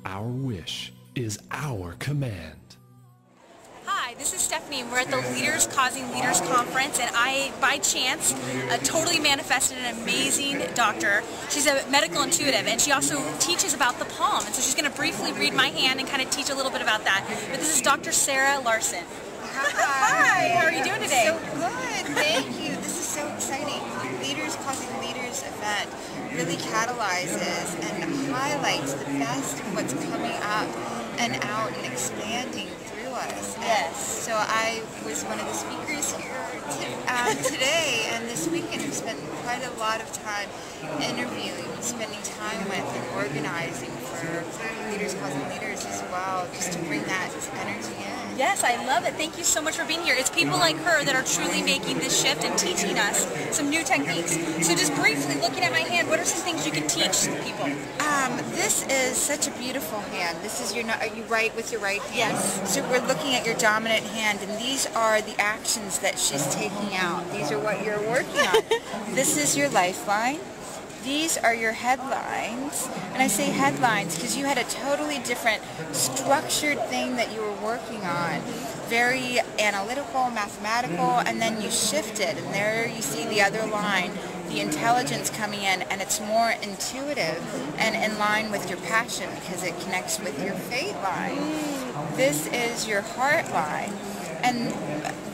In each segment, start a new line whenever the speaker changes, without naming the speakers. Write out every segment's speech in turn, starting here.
Our wish is our command.
Hi, this is Stephanie, and we're at the Leaders Causing Leaders Conference, and I, by chance, totally manifested an amazing doctor. She's a medical intuitive, and she also teaches about the palm, and so she's going to briefly read my hand and kind of teach a little bit about that. But this is Dr. Sarah Larsen.
Hi.
How are you doing today?
So good, thank you. This is so exciting. Leaders Causing Leaders event really catalyzes and highlights the best of what's coming up and out and expanding through us.
Yes.
So I was one of the speakers here today, and this weekend I've spent quite a lot of time interviewing, spending time with, and organizing for Leaders Causing Leaders as well, just to bring that energy in.
Yes, I love it. Thank you so much for being here. It's people like her that are truly making this shift and teaching us some new techniques. So just briefly, looking at my hand, what are some things you can teach people?
This is such a beautiful hand. This is are you right with your right hand?
Yes.
So we're looking at your dominant hand, and these are the actions that she's taking out. These are what you're working on. This is your lifeline. These are your headlines, and I say headlines because you had a totally different structured thing that you were working on, very analytical, mathematical, and then you shifted, and there you see the other line, the intelligence coming in, and it's more intuitive and in line with your passion because it connects with your fate line. This is your heart line. And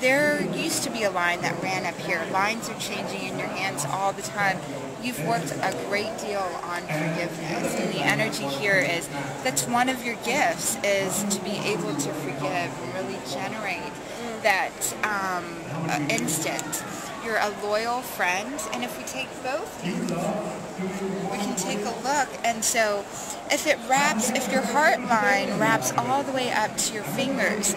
there used to be a line that ran up here. Lines are changing in your hands all the time. You've worked a great deal on forgiveness, and the energy here is that's one of your gifts, is to be able to forgive and really generate that instant. You're a loyal friend, and if we take both hands, we can take a look, and so if your heart line wraps all the way up to your fingers,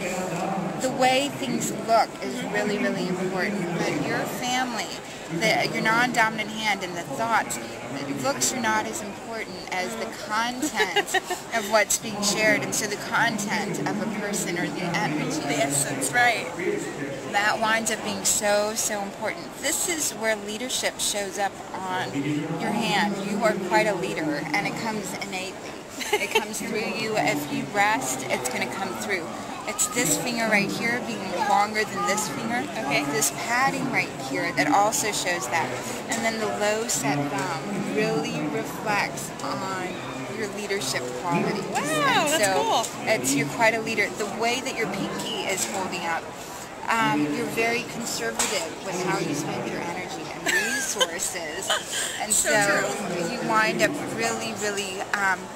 the way things look is really, really important. But your family, your non-dominant hand and the thoughts, looks are not as important as the content of what's being shared, and so the content of a person or the energy.
The essence, right.
That winds up being so, so important. This is where leadership shows up on your hand. You are quite a leader, and it comes innately. It comes through you. If you rest, it's going to come through. It's this finger right here being longer than this finger. Okay. This padding right here that also shows that. And then the low set thumb really reflects on your leadership qualities.
Wow,
and
that's cool.
You're quite a leader. The way that your pinky is holding up, you're very conservative with how you spend your energy and resources, and so you wind up really, really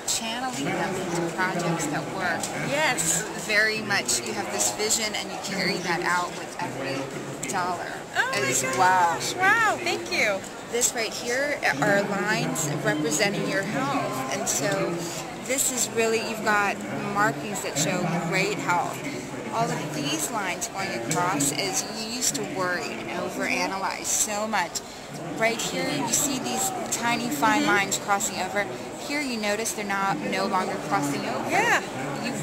channeling them into projects that work.
Yes.
Very much, you have this vision, and you carry that out with every dollar as well.
Wow, thank you.
This right here are lines representing your health, and so this is really, you've got markings that show great health. All of these lines going across is you used to worry and overanalyze so much. Right here you see these tiny fine lines crossing over. Here you notice they're no longer crossing over.
Yeah.
You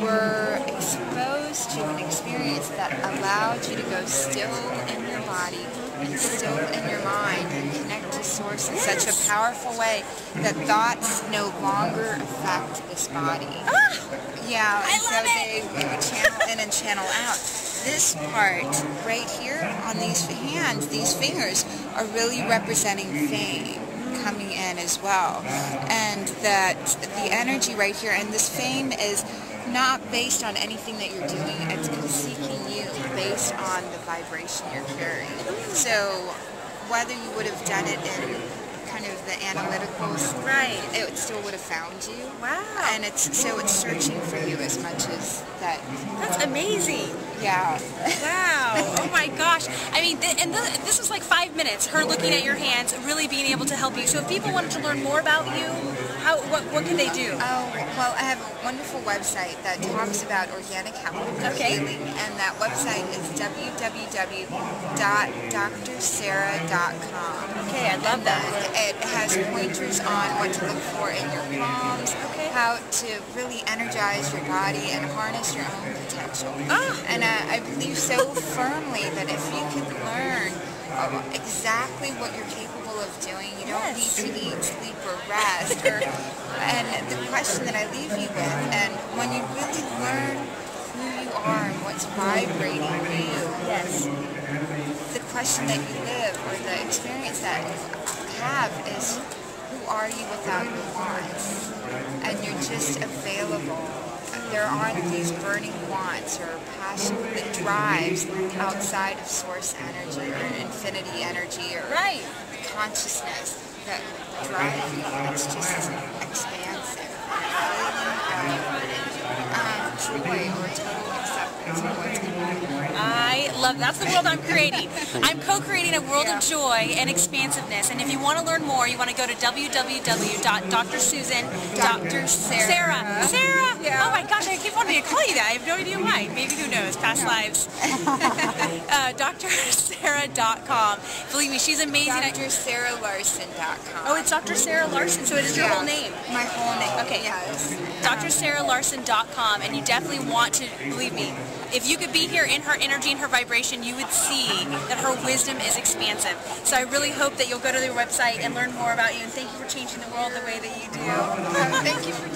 were exposed to an experience that allowed you to go still in your body and still in your mind and connect to source in such a powerful way that thoughts no longer affect this body. Yeah, and so they channel in and channel out. This part right here on these hands, these fingers, are really representing fame coming in as well. And that the energy right here, and this fame is not based on anything that you're doing, it's seeking you based on the vibration you're carrying. So whether you would have done it in kind of the analyticals,
right,
it still would have found you.
Wow.
And it's searching for you as much as that.
That's amazing.
Yeah.
Wow. Oh my gosh. I mean, this was like 5 minutes, her looking at your hands, really being able to help you. So if people wanted to learn more about you, what can they do?
Oh, well, I have a wonderful website that talks about organic health and healing, and that website is www.drsarah.com.
Okay, I love that.
It has pointers on what to look for in your palms, how to really energize your body and harness your own potential. And I believe so firmly that if you can learn exactly what you're capable of doing, you don't need to eat, sleep, or rest. And the question that creating you.
Yes.
The question that you live, or the experience that you have, is who are you without your wants? And you're just available. There aren't these burning wants or passion that drives outside of source energy or infinity energy or consciousness that drive you. It's just expansive. Joy or total acceptance of what's going on.
I love that's the world I'm creating. I'm co-creating a world of joy and expansiveness. And if you want to learn more, you want to go to www.drsusan.
Dr.
Sarah.
Yeah.
Oh my gosh, I keep wanting to call you that. I have no idea why. Maybe, who knows, past lives. DrSarah.com. Believe me, she's amazing.
DrSarahLarsen.com.
Oh, it's Dr. Sarah Larsen, so it is your whole name.
My whole name.
Okay.
Yes.
DrSarahLarsen.com, and you definitely want to, believe me, if you could be here in her energy and her vibration, you would see that her wisdom is expansive. So I really hope that you'll go to their website and learn more about you, and thank you for changing the world the way that you do.
Thank you for